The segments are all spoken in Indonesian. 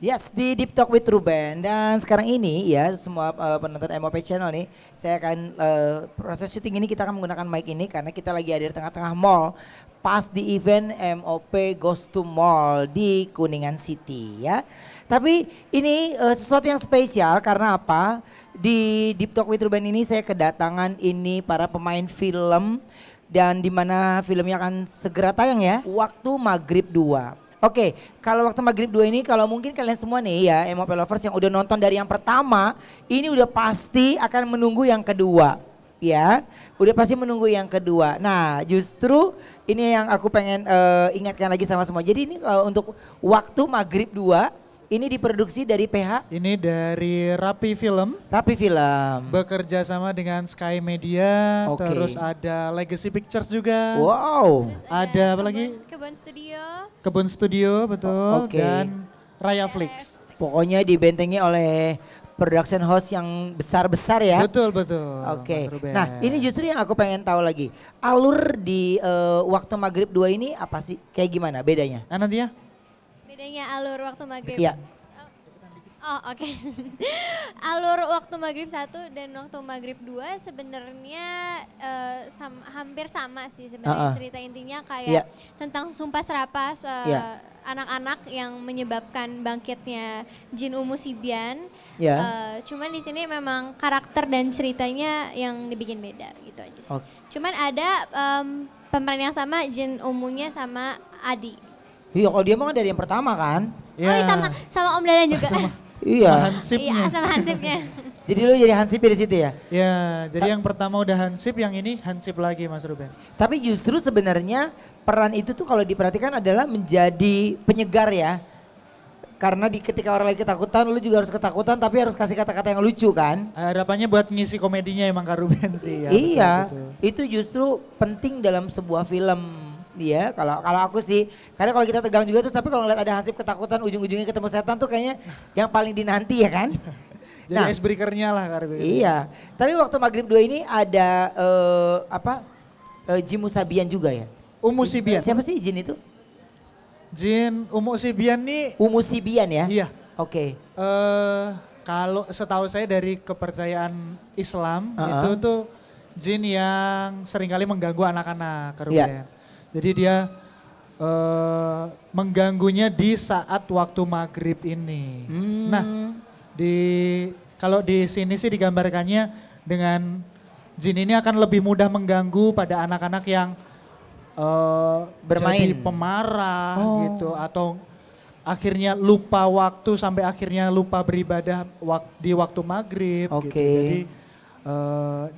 Yes, di Deep Talk with Ruben. Dan sekarang ini ya semua penonton MOP Channel nih, saya akan proses syuting ini kita akan menggunakan mic ini karena kita lagi ada di tengah-tengah mall. Pas di event MOP Goes to Mall di Kuningan City ya. Tapi ini sesuatu yang spesial karena apa? Di Deep Talk with Ruben ini saya kedatangan ini para pemain film dan di mana filmnya akan segera tayang ya. Waktu Maghrib 2. Oke, kalau waktu Maghrib 2 ini kalau mungkin kalian semua nih ya MOP lovers yang udah nonton dari yang pertama, ini udah pasti akan menunggu yang kedua. Ya, udah pasti menunggu yang kedua. Nah, justru ini yang aku pengen ingatkan lagi sama semua. Jadi ini untuk Waktu Maghrib 2 ini diproduksi dari PH. Ini dari Rapi Film. Rapi Film. Bekerja sama dengan Sky Media, Oke. terus ada Legacy Pictures juga. Wow. Terus Ada apa lagi? Kebun Studio. Kebun Studio, betul. Oke. Dan Raya Flix. Pokoknya dibentengi oleh production house yang besar-besar ya. Betul, betul. Oke. Mas Ruben. Nah, ini justru yang aku pengen tahu lagi. Alur di Waktu Maghrib 2 ini apa sih? Kayak gimana bedanya? Nah, nanti ya. Bedanya alur waktu maghrib. Iya. Oh oke. Alur waktu maghrib 1 dan waktu maghrib 2 sebenarnya hampir sama sih sebenarnya cerita intinya Iya. kayak tentang sumpah serapah Iya. anak-anak yang menyebabkan bangkitnya Jin Umu Sibian. Ya. Cuman di sini memang karakter dan ceritanya yang dibikin beda gitu aja sih. Oke. Cuman ada pemeran yang sama Jin Umunya sama Adi. Iya, kalau dia mah dari yang pertama kan? Oh iya, sama Om Dadan juga. Iya. Hansipnya. Iya sama Hansipnya. Jadi lu jadi Hansip di situ ya? Ya, jadi yang pertama udah Hansip, yang ini Hansip lagi Mas Ruben. Tapi justru sebenarnya peran itu tuh kalau diperhatikan adalah menjadi penyegar ya. Karena ketika orang lagi ketakutan, lu juga harus ketakutan tapi harus kasih kata-kata yang lucu kan? Harapannya buat ngisi komedinya emang Kak Ruben sih. Ya, Iya, betul. itu justru penting dalam sebuah film. Iya, kalau aku sih, karena kalau kita tegang juga tuh, tapi kalau ngeliat ada Hansip ketakutan, ujung-ujungnya ketemu setan tuh kayaknya yang paling dinanti ya kan? Jadi Nah, icebreaker-nya lah Kak Ruben. iya, tapi waktu Maghrib 2 ini ada Jin Musabian juga ya? Umu Sibian. Siapa sih Jin itu? Jin Umu Sibian nih, Umu Sibian ya? iya. Oke. Kalau setahu saya dari kepercayaan Islam Uh-uh. itu tuh jin yang seringkali mengganggu anak-anak Kak Ruben. Iya. Jadi dia mengganggunya di saat waktu maghrib ini. Nah, kalau di sini sih digambarkannya dengan jin ini akan lebih mudah mengganggu pada anak-anak yang Bermain. jadi pemarah Oh. gitu atau akhirnya lupa waktu sampai akhirnya lupa beribadah di waktu maghrib Oke. gitu. Jadi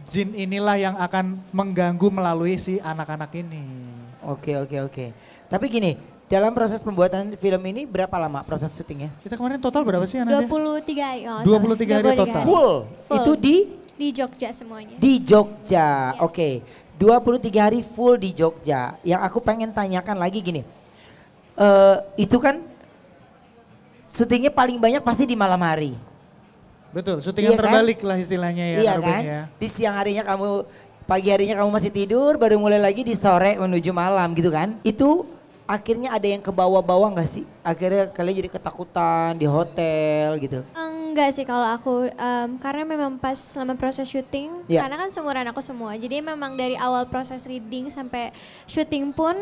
jin inilah yang akan mengganggu melalui si anak-anak ini. Oke. Tapi gini, dalam proses pembuatan film ini berapa lama proses syutingnya? Kita kemarin total berapa sih Ananda? 23 hari. Oh, 23 hari total. Full. Itu Di Jogja semuanya. di Jogja. Yes. Oke. 23 hari full di Jogja. Yang aku pengen tanyakan lagi gini. Itu kan syutingnya paling banyak pasti di malam hari. Betul, syutingan Iya kan? terbalik lah istilahnya ya Iya Kak Ruben kan? ya. Di siang harinya kamu, pagi harinya kamu masih tidur, baru mulai lagi di sore menuju malam gitu kan. Itu akhirnya ada yang ke bawah-bawah gak sih? Akhirnya kalian jadi ketakutan di hotel gitu. Enggak sih kalau aku, karena memang pas selama proses syuting, Iya. karena kan seumuran aku semua, jadi memang dari awal proses reading sampai syuting pun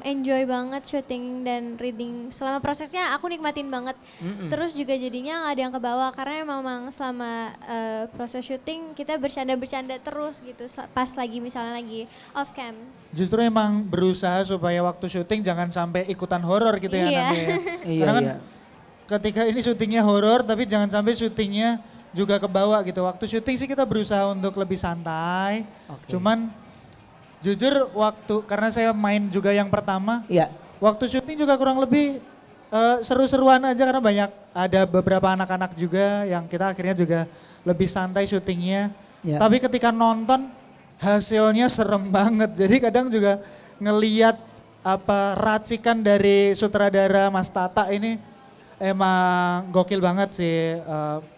enjoy banget syuting dan reading. Selama prosesnya aku nikmatin banget. Terus juga jadinya gak ada yang kebawa karena memang selama proses syuting kita bercanda-bercanda terus gitu pas lagi misalnya lagi off cam. Justru emang berusaha supaya waktu syuting jangan sampai ikutan horor gitu ya Iya. Ananda ya. Iya, Karena kan iya. ketika ini syutingnya horor tapi jangan sampai syutingnya juga ke bawah gitu. Waktu syuting sih kita berusaha untuk lebih santai. Oke. Cuman jujur karena saya main juga yang pertama, Iya. waktu syuting juga kurang lebih seru-seruan aja karena ada beberapa anak-anak juga yang kita akhirnya juga lebih santai syutingnya. Iya. Tapi ketika nonton hasilnya serem banget. Jadi kadang juga ngeliat racikan dari sutradara Mas Tata ini emang gokil banget sih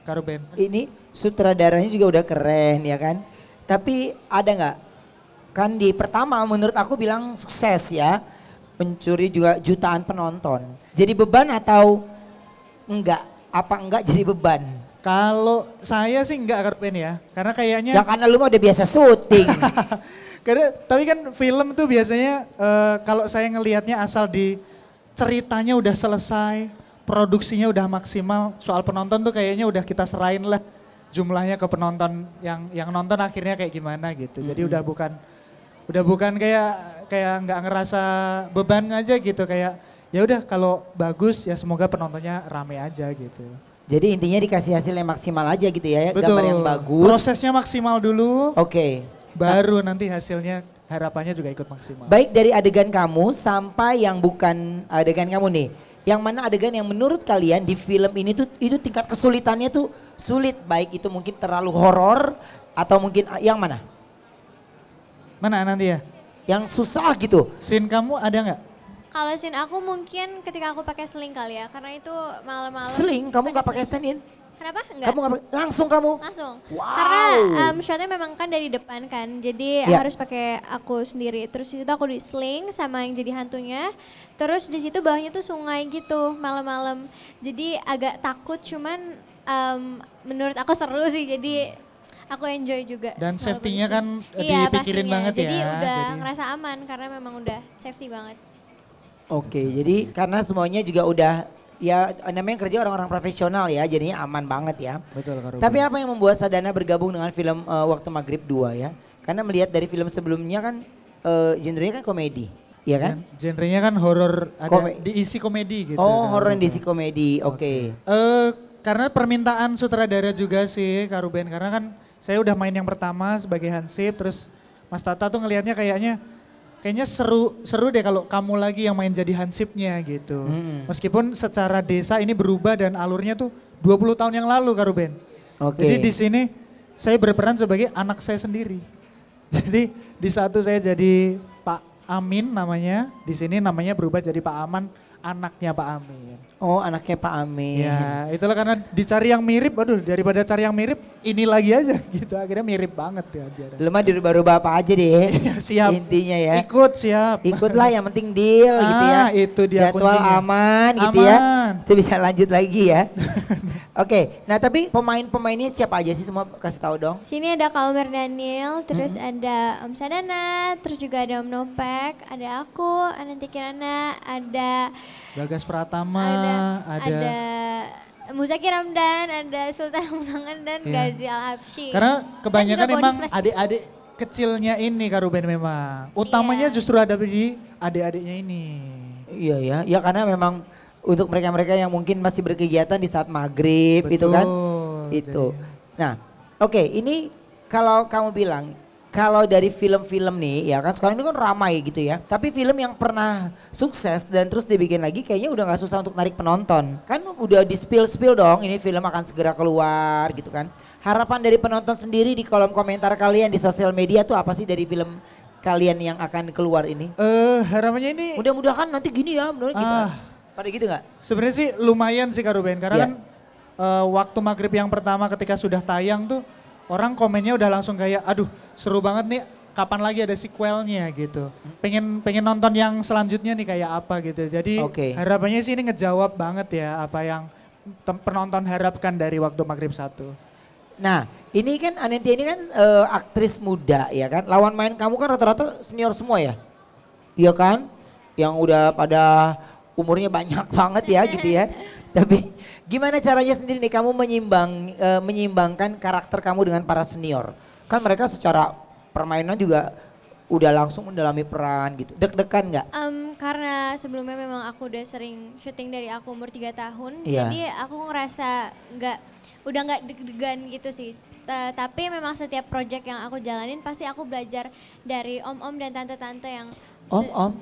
Kak Ruben. Ini sutradaranya juga udah keren ya kan. Tapi ada nggak? Kan di pertama menurut aku bilang sukses ya. Mencuri juga jutaan penonton. Jadi beban atau Enggak, apa enggak jadi beban? Kalau saya sih enggak Kak Ruben ya, karena kayaknya Ya karena lu mah udah biasa syuting. karena tapi kan film tuh biasanya kalau saya ngelihatnya asal di ceritanya udah selesai, produksinya udah maksimal, soal penonton tuh kayaknya udah kita serahin lah jumlahnya ke penonton yang nonton akhirnya kayak gimana gitu. Jadi udah bukan kayak nggak ngerasa beban aja gitu, kayak ya udah kalau bagus ya semoga penontonnya rame aja gitu. Jadi intinya dikasih hasil yang maksimal aja gitu ya, Betul. gambar yang bagus. Prosesnya maksimal dulu. Oke. Baru nanti hasilnya harapannya juga ikut maksimal. Baik dari adegan kamu sampai yang bukan adegan kamu nih. Yang mana adegan yang menurut kalian di film ini tuh itu tingkat kesulitannya tuh sulit, baik itu mungkin terlalu horor atau mungkin yang mana? Mana nanti ya? Yang susah gitu. Scene kamu ada nggak? Kalau scene aku mungkin ketika aku pakai seling kali ya, karena itu malam-malam. Seling, kamu nggak pakai stand-in? Kenapa? Enggak. Kamu nggak langsung kamu? Langsung. Wow. Karena shotnya memang kan dari depan kan, jadi Ya. harus pakai aku sendiri. Terus di situ aku di sling sama yang jadi hantunya. Terus di situ bawahnya tuh sungai gitu malam-malam. Jadi agak takut, cuman menurut aku seru sih. Jadi aku enjoy juga. Dan walaupun safety-nya di sini. kan Iya, dipikirin pastinya. banget Jadi ya. udah Jadi- ngerasa aman karena memang udah safety banget. Oke, jadi karena semuanya juga udah ya namanya kerja orang-orang profesional ya, jadinya aman banget ya. Betul Kak Ruben. Tapi apa yang membuat Sadana bergabung dengan film Waktu Maghrib 2 ya? Karena melihat dari film sebelumnya kan genrenya kan komedi, ya kan? Genrenya kan horor, ada diisi komedi gitu. Oh, Kak horor Ruben. diisi komedi. Oke. Karena permintaan sutradara juga sih Kak Ruben, karena kan saya udah main yang pertama sebagai Hansip, terus Mas Tata tuh ngelihatnya kayaknya seru deh kalau kamu lagi yang main jadi Hansipnya gitu. Meskipun secara desa ini berubah dan alurnya tuh 20 tahun yang lalu Kak Ruben. Oke. Jadi di sini saya berperan sebagai anak saya sendiri. Jadi di satu saya jadi Pak Amin namanya, di sini namanya berubah jadi Pak Aman, anaknya Pak Amin. Oh, anaknya Pak Amin. Ya itulah karena dicari yang mirip, aduh daripada cari yang mirip ini lagi aja gitu, akhirnya mirip banget ya. Lu mah dirubah-rubah apa aja deh. Siap. Intinya ya. Ikut siap. Ikutlah yang penting deal gitu ya. Itu dia Jadwal kuncinya. aman gitu ya. Aman. Itu bisa lanjut lagi ya. Oke, nah tapi pemain-pemainnya siapa aja sih, semua kasih tahu dong. Sini ada Kak Umar Daniel, terus ada Om Sadana, terus juga ada Om Nopek, ada aku, Ananti Kirana, ada Bagas Pratama, ada Muzaki Ramdan, ada Sultan Munangan dan Iya. Gazi Al-Habsyi. Karena kebanyakan Dan juga memang Bonifaz. adik-adik kecilnya ini Kak Ruben memang. Utamanya Iya. justru ada di adik-adiknya ini. Iya ya, ya karena memang untuk mereka-mereka yang mungkin masih berkegiatan di saat maghrib itu kan. Itu. Nah, oke, ini kalau kamu bilang kalau dari film-film nih ya kan sekarang ini kan ramai gitu ya. Tapi film yang pernah sukses dan terus dibikin lagi kayaknya udah nggak susah untuk narik penonton. Kan udah di spill dong, ini film akan segera keluar gitu kan. Harapan dari penonton sendiri di kolom komentar kalian di sosial media tuh apa sih dari film kalian yang akan keluar ini? Harapannya ini Mudah-mudahan nanti gini ya, menurut kita. Pada gitu nggak? sebenarnya sih lumayan sih Kak Ruben, karena Iya. kan waktu maghrib yang pertama ketika sudah tayang tuh orang komennya udah langsung kayak aduh seru banget nih, kapan lagi ada sequelnya gitu. Pengen nonton yang selanjutnya nih kayak apa gitu. Jadi Oke. harapannya sih ini ngejawab banget ya apa yang penonton harapkan dari Waktu Maghrib 1. Nah, ini kan Anentia ini kan aktris muda ya kan. Lawan main kamu kan rata-rata senior semua ya? Iya kan? Yang udah pada umurnya banyak banget ya gitu ya. Tapi gimana caranya sendiri nih kamu menyeimbangkan karakter kamu dengan para senior? Kan mereka secara permainan juga udah langsung mendalami peran gitu. Deg-degan nggak? Karena sebelumnya memang aku udah sering syuting dari aku umur 3 tahun, Iya. jadi aku ngerasa udah nggak deg-degan gitu sih. Tapi memang setiap project yang aku jalanin pasti aku belajar dari om-om dan tante-tante yang Om.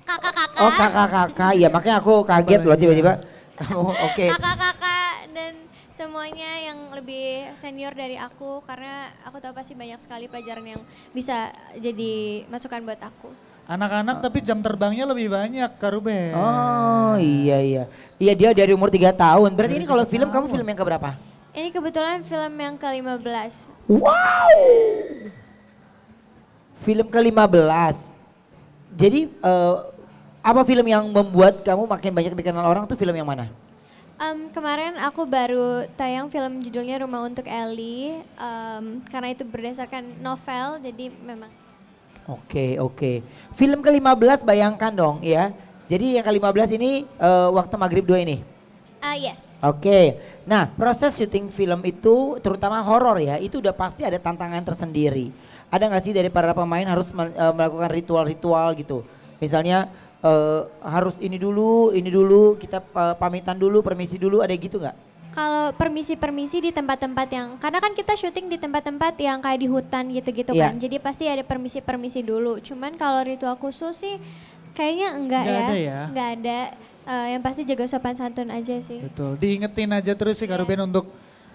kakak-kakak. Oh kakak-kakak, ya makanya aku kaget loh tiba-tiba. Kamu oke. Kakak-kakak dan semuanya yang lebih senior dari aku, karena aku tahu pasti banyak sekali pelajaran yang bisa jadi masukan buat aku. Anak-anak tapi jam terbangnya lebih banyak Kak Ruben. Oh iya. Iya dia dari umur 3 tahun. Berarti ini kalau film kamu film yang keberapa? Ini kebetulan film yang ke-15. Wow. Film ke-15. Jadi apa film yang membuat kamu makin banyak dikenal orang tuh film yang mana? Kemarin aku baru tayang film judulnya Rumah Untuk Ellie, karena itu berdasarkan novel, jadi memang. Oke. Film ke-15 bayangkan dong ya. Jadi yang ke-15 ini waktu Maghrib 2 ini. Yes. Oke. Nah, proses syuting film itu terutama horor ya, itu udah pasti ada tantangan tersendiri. Ada nggak sih dari para pemain harus melakukan ritual-ritual gitu? Misalnya harus ini dulu, kita pamitan dulu, permisi dulu, ada gitu nggak? Kalau permisi-permisi di tempat-tempat yang, karena kan kita syuting di tempat-tempat yang kayak di hutan gitu-gitu Iya. kan. Jadi pasti ada permisi-permisi dulu. Cuman kalau ritual khusus sih kayaknya enggak Nggak ya. ada ya? Enggak ada. Yang pasti jaga sopan santun aja sih. Betul, diingetin aja terus sih Kak Ruben untuk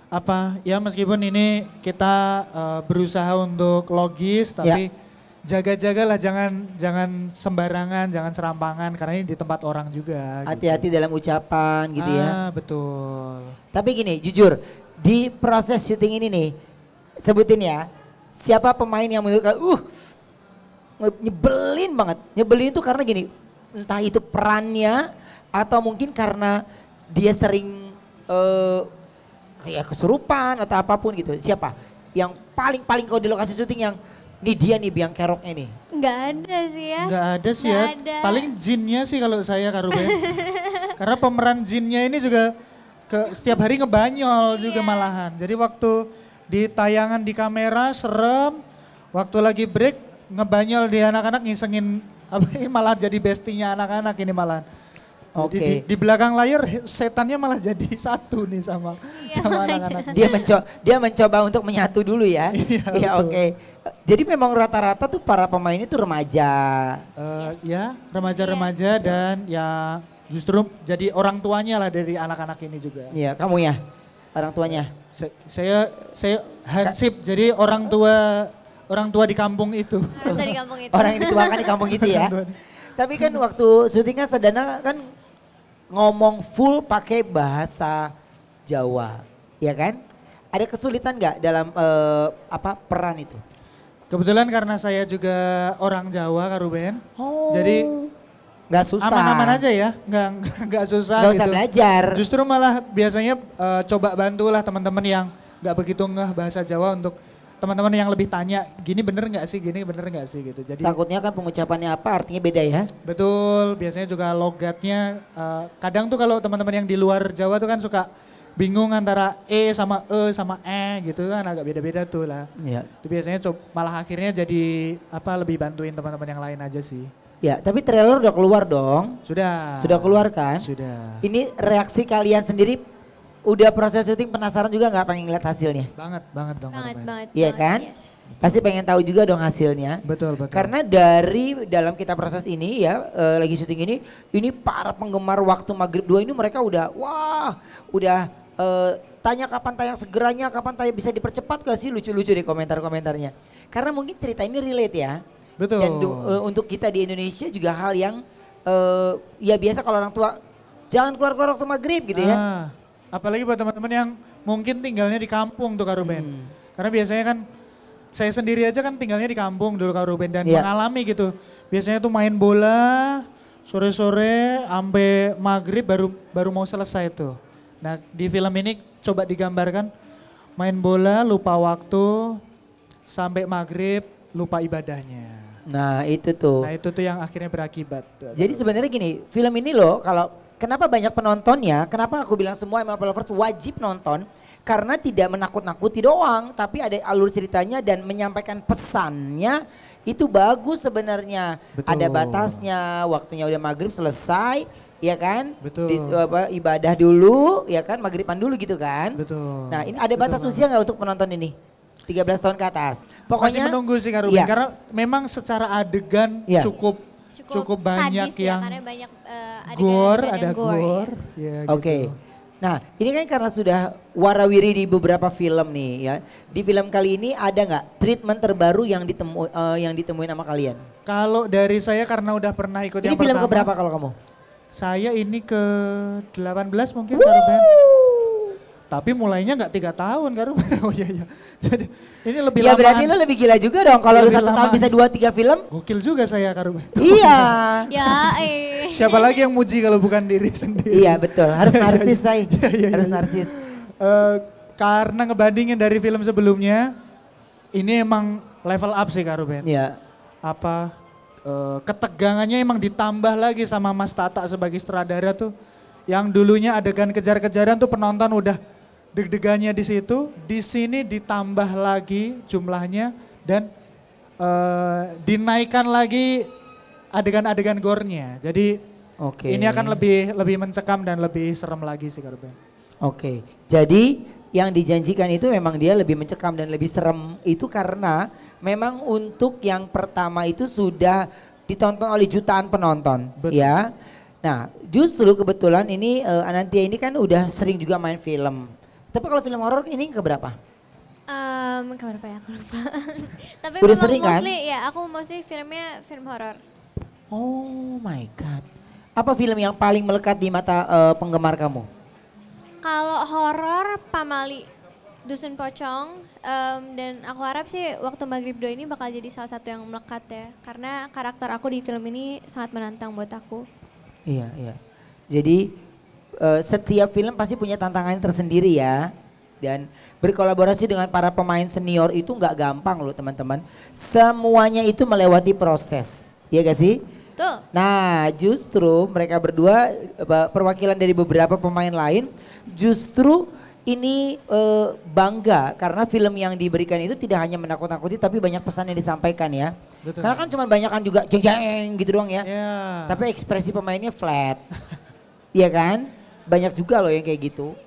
apa ya, meskipun ini kita berusaha untuk logis tapi jaga-jagalah, jangan sembarangan, jangan serampangan karena ini di tempat orang juga. Hati-hati dalam ucapan gitu ya. Betul. Tapi gini, jujur di proses syuting ini nih, sebutin ya, siapa pemain yang menurut nyebelin banget. Nyebelin itu karena gini, entah itu perannya atau mungkin karena dia sering kayak kesurupan atau apapun gitu. Siapa yang paling kalau di lokasi syuting yang nih dia nih biang keroknya nih? Enggak ada sih ya. Enggak ada sih ya. Paling jinnya sih kalau saya Kak Ruben. Karena pemeran jinnya ini juga setiap hari ngebanyol juga malahan. Jadi waktu di tayangan di kamera serem, waktu lagi break ngebanyol di anak-anak ngisengin ini malah jadi bestinya anak-anak ini malahan. Jadi di belakang layar setannya malah jadi satu nih sama anak-anak. Dia mencoba untuk menyatu dulu ya. Iya, oke. Jadi memang rata-rata tuh para pemain itu remaja. Ya, remaja-remaja dan ya justru jadi orang tuanya lah dari anak-anak ini juga. Iya, kamu ya orang tuanya. Saya hansip, jadi orang tua di kampung itu. Orang tua di kampung itu. Orang yang dituakan di kampung itu ya. Tapi kan waktu syuting kan Sadana kan ngomong full pakai bahasa Jawa, ya kan? Ada kesulitan nggak dalam peran itu? Kebetulan karena saya juga orang Jawa Kak Ruben, jadi nggak susah. Aman-aman aja ya, nggak susah. Nggak usah gitu. belajar. Justru malah biasanya coba bantulah teman-teman yang nggak begitu ngeh bahasa Jawa untuk teman-teman yang lebih tanya, gini bener nggak sih gitu. Jadi takutnya kan pengucapannya apa artinya beda ya? Betul, biasanya juga logatnya. Kadang tuh kalau teman-teman yang di luar Jawa tuh kan suka bingung antara sama sama gitu kan, agak beda-beda tuh lah. Iya. Itu biasanya malah akhirnya jadi lebih bantuin teman-teman yang lain aja sih. Ya, tapi trailer udah keluar dong. Sudah. Sudah keluar kan? Sudah. Ini reaksi kalian sendiri udah proses syuting penasaran juga nggak pengen ngeliat hasilnya? Banget dong. Banget. Iya kan? Yes. Pasti pengen tahu juga dong hasilnya. Betul. Karena dari dalam kita proses ini ya, lagi syuting ini para penggemar waktu Maghrib 2 ini mereka udah tanya kapan tayang segeranya, kapan tayang bisa dipercepat gak sih, lucu-lucu di komentar-komentarnya. Karena mungkin cerita ini relate ya. Betul. Dan untuk kita di Indonesia juga hal yang ya biasa kalau orang tua jangan keluar-keluar waktu Maghrib gitu ya. Apalagi buat teman-teman yang mungkin tinggalnya di kampung tuh Kak Ruben. Karena biasanya kan saya sendiri aja kan tinggalnya di kampung dulu Kak Ruben dan mengalami gitu. Biasanya tuh main bola sore-sore sampai Maghrib baru mau selesai tuh. Nah di film ini coba digambarkan main bola lupa waktu sampai Maghrib lupa ibadahnya. Nah itu tuh yang akhirnya berakibat. Jadi sebenarnya gini, film ini loh kenapa banyak penontonnya, kenapa aku bilang semua MLP lovers wajib nonton, karena tidak menakut-nakuti doang, tapi ada alur ceritanya dan menyampaikan pesannya itu bagus sebenarnya. Ada batasnya, waktunya udah Maghrib selesai, ya kan? Betul. Ibadah dulu, ya kan? Maghriban dulu gitu kan? Betul. Nah ini ada batas usia nggak untuk penonton ini? 13 tahun ke atas. Pokoknya masih menunggu sih Kak Ruben, karena memang secara adegan cukup banyak sadis yang karena banyak ada gore. Ya, Oke. gitu. Nah ini kan karena sudah warawiri di beberapa film nih ya. Di film kali ini ada nggak treatment terbaru yang ditemuin sama kalian? Kalau dari saya karena udah pernah ikut yang pertama. Ini film keberapa kalau kamu? Saya ini ke 18 mungkin Kak Ruben. Tapi mulainya nggak 3 tahun Kak Ruben. Oh iya. Jadi ini lebih lama. Ya berarti lo lebih gila juga dong kalau 1 tahun bisa 2-3 film. Gokil juga saya Kak Ruben. Iya. Siapa lagi yang muji kalau bukan diri sendiri? Iya betul, harus narsis say. Iya. Harus narsis. Karena ngebandingin dari film sebelumnya, ini emang level up sih Kak Ruben. Iya. Ketegangannya emang ditambah lagi sama Mas Tata sebagai sutradara tuh. Yang dulunya adegan kejar-kejaran tuh penonton udah deg-degannya di situ, di sini ditambah lagi jumlahnya dan dinaikkan lagi adegan-adegan gore-nya. Jadi ini akan lebih mencekam dan lebih serem lagi sih Kak Ruben. Oke. Jadi yang dijanjikan itu memang dia lebih mencekam dan lebih serem itu karena memang untuk yang pertama itu sudah ditonton oleh jutaan penonton. Betul. Ya. Nah justru kebetulan ini Anantia ini kan udah sering juga main film. Tapi kalau film horor ini keberapa? Keberapa ya aku lupa. Tapi udah memang sering kan? Mostly ya aku mostly filmnya film horor. Oh my god. Apa film yang paling melekat di mata penggemar kamu? Kalau horor Pamali, Dusun Pocong, dan aku harap sih Waktu Maghrib 2 ini bakal jadi salah satu yang melekat ya. Karena karakter aku di film ini sangat menantang buat aku. Iya. Jadi setiap film pasti punya tantangan tersendiri ya. Dan berkolaborasi dengan para pemain senior itu nggak gampang loh teman-teman. Semuanya itu melewati proses, ya gak sih? Tuh. Nah justru mereka berdua perwakilan dari beberapa pemain lain justru ini bangga karena film yang diberikan itu tidak hanya menakut-nakuti tapi banyak pesan yang disampaikan ya. Betul. Karena kan cuma banyakan juga jeng-jeng gitu doang ya. Yeah. Tapi ekspresi pemainnya flat. Iya kan? Banyak juga loh yang kayak gitu.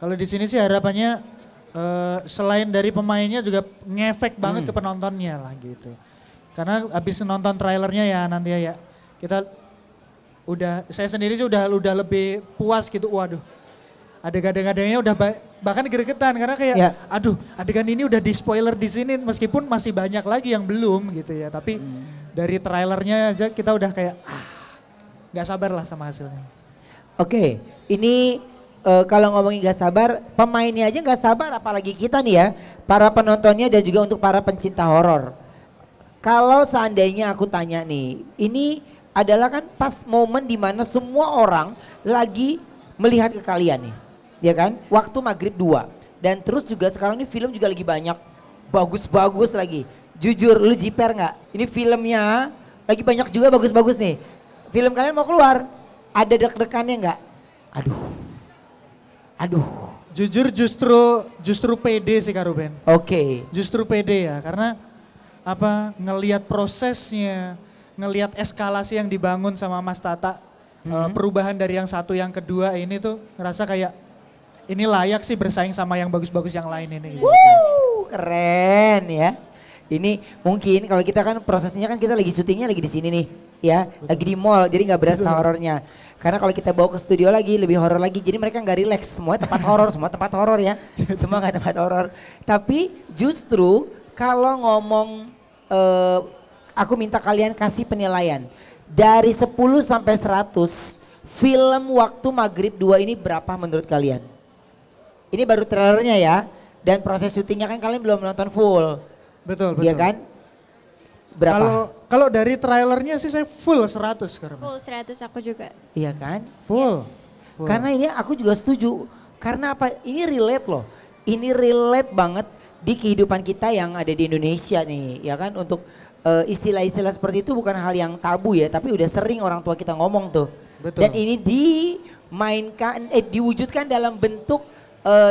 Kalau di sini sih harapannya selain dari pemainnya juga ngefek banget ke penontonnya lah gitu. Karena habis nonton trailernya ya nanti ya kita saya sendiri sih udah lebih puas gitu. Waduh, adegan-adegannya udah bahkan gregetan karena kayak aduh adegan ini udah di spoiler di sini meskipun masih banyak lagi yang belum gitu ya. Tapi dari trailernya aja kita udah kayak nggak sabar lah sama hasilnya. Oke, ini kalau ngomongin gak sabar, pemainnya aja gak sabar apalagi kita nih ya, para penontonnya dan juga untuk para pencinta horor. Kalau seandainya aku tanya nih, ini adalah kan pas momen dimana semua orang lagi melihat ke kalian nih, ya kan? Waktu Maghrib 2 dan terus juga sekarang ini film juga lagi banyak, bagus-bagus lagi. Jujur lu jiper gak? Ini filmnya lagi banyak juga bagus-bagus nih. Film kalian mau keluar, ada deg-degannya gak? Aduh. Jujur justru pede sih Kak Ruben. Oke. Justru pede ya karena ngelihat prosesnya, ngelihat eskalasi yang dibangun sama Mas Tata, perubahan dari yang satu yang kedua ini tuh ngerasa kayak ini layak sih bersaing sama yang bagus-bagus yang lain ini. Keren ya. Ini mungkin kalau kita kan prosesnya kan kita lagi syutingnya lagi di sini nih ya, lagi di mall jadi nggak berasa horornya. Karena kalau kita bawa ke studio lagi lebih horor lagi, jadi mereka nggak relax. Semua tempat horor ya, semua nggak tempat horor. Tapi justru kalau ngomong, aku minta kalian kasih penilaian dari 10 sampai 100 film Waktu Maghrib 2 ini berapa menurut kalian? Ini baru trailernya ya, dan proses syutingnya kan kalian belum nonton full. Betul. Iya kan? Berapa? Kalau dari trailernya sih saya full 100 sekarang. Full 100 aku juga. Iya kan? Full. Karena ini aku juga setuju. Karena apa? Ini relate loh. Ini relate banget di kehidupan kita yang ada di Indonesia nih, ya kan? Untuk istilah-istilah seperti itu bukan hal yang tabu ya, tapi udah sering orang tua kita ngomong tuh. Betul. Dan ini diwujudkan dalam bentuk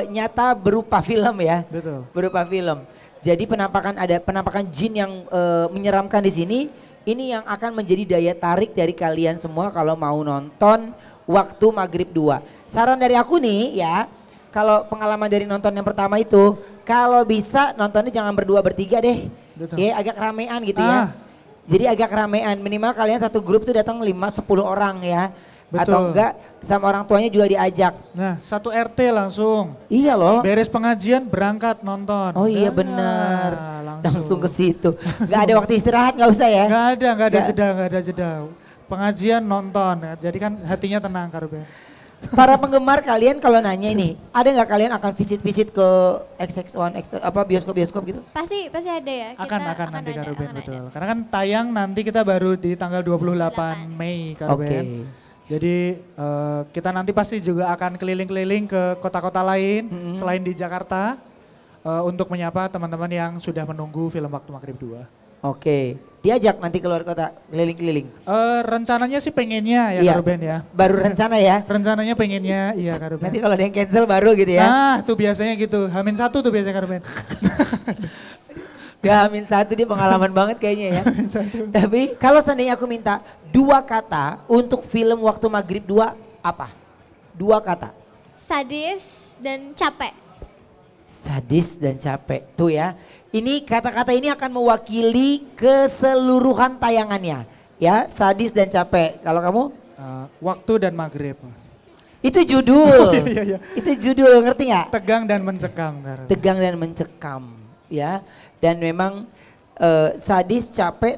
nyata berupa film ya. Betul. Berupa film. Jadi penampakan jin yang menyeramkan di sini, ini yang akan menjadi daya tarik dari kalian semua kalau mau nonton Waktu Maghrib 2. Saran dari aku nih ya, kalau pengalaman dari nonton yang pertama itu, kalau bisa nontonnya jangan berdua bertiga deh. Betul. Ya agak ramean gitu ya. Jadi agak ramean, minimal kalian satu grup tuh datang 5-10 orang ya. Betul. Atau enggak sama orang tuanya juga diajak. Nah, satu RT langsung. Iya loh. Beres pengajian berangkat nonton. Oh iya benar. Langsung ke situ. Gak ada waktu istirahat nggak usah ya? Gak ada jeda. Pengajian nonton. Jadi kan hatinya tenang Kak Ruben. para penggemar kalian kalau nanya ini, ada nggak kalian akan visit-visit ke XX1, apa bioskop-bioskop gitu? Pasti ada ya. Akan nanti ada, Kak Ruben, akan betul. ada. Karena kan tayang nanti kita baru di tanggal 28 Mei Kak Oke. Ruben. Jadi kita nanti pasti juga akan keliling-keliling ke kota-kota lain selain di Jakarta untuk menyapa teman-teman yang sudah menunggu film Waktu Maghrib 2. Oke, diajak nanti keluar kota keliling-keliling. Rencananya sih pengennya ya Iya. Kak Ruben ya. Baru rencana ya. Rencananya pengennya iya Kak Ruben. Nanti kalau ada yang cancel baru gitu ya. Nah tuh biasanya gitu, H-1 tuh biasanya Kak Ruben. Ya Amin 1 dia pengalaman banget kayaknya ya. Tapi kalau seandainya aku minta 2 kata untuk film Waktu Maghrib 2 apa? 2 kata. Sadis dan capek. Sadis dan capek. Tuh ya. Ini kata-kata ini akan mewakili keseluruhan tayangannya. Ya, sadis dan capek. Kalau kamu? Waktu dan Maghrib. Itu judul. Iya. Itu judul, ngerti nggak? Tegang dan mencekam Kak Ruben. Tegang dan mencekam. Ya. Dan memang sadis, capek,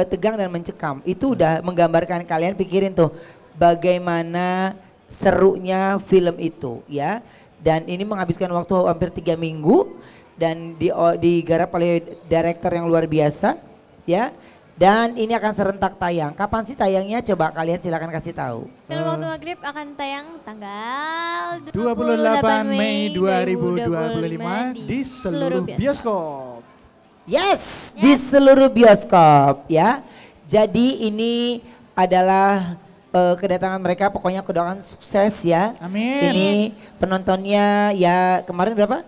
tegang dan mencekam. Itu udah menggambarkan, kalian pikirin tuh bagaimana serunya film itu ya. Dan ini menghabiskan waktu hampir 3 minggu dan digarap oleh director yang luar biasa ya. Dan ini akan serentak tayang. Kapan sih tayangnya? Coba kalian silakan kasih tahu. Film Waktu Maghrib akan tayang tanggal 28 Mei 2025 di seluruh bioskop. Yes, di seluruh bioskop ya. Jadi ini adalah kedatangan mereka, pokoknya aku doakan sukses ya. Amin. Ini penontonnya ya kemarin berapa?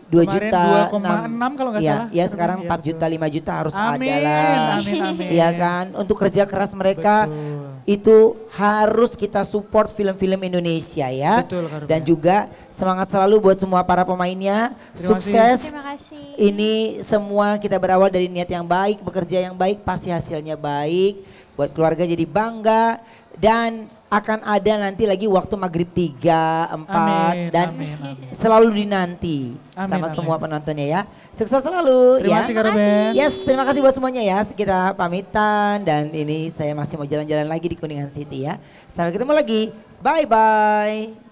2 Kemarin juta 2,6 kalau nggak ya, salah. Ya sekarang Iya, 4 juta, 5 juta harus Amin, ada lah. amin. Iya kan, untuk kerja keras mereka Betul. itu harus kita support film-film Indonesia ya. Betul, Kak Ruben. Dan juga semangat selalu buat semua para pemainnya. Terima Sukses. Terima kasih. Ini semua kita berawal dari niat yang baik, bekerja yang baik, pasti hasilnya baik. Buat keluarga jadi bangga. Dan akan ada nanti lagi Waktu Maghrib 3, 4 Amin, dan amin. selalu dinanti Amin, sama amin. semua penontonnya ya. Sukses selalu Terima ya. kasih Kak Ruben. Yes, terima kasih buat semuanya ya. Kita pamitan dan ini saya masih mau jalan-jalan lagi di Kuningan City ya. Sampai ketemu lagi. Bye bye.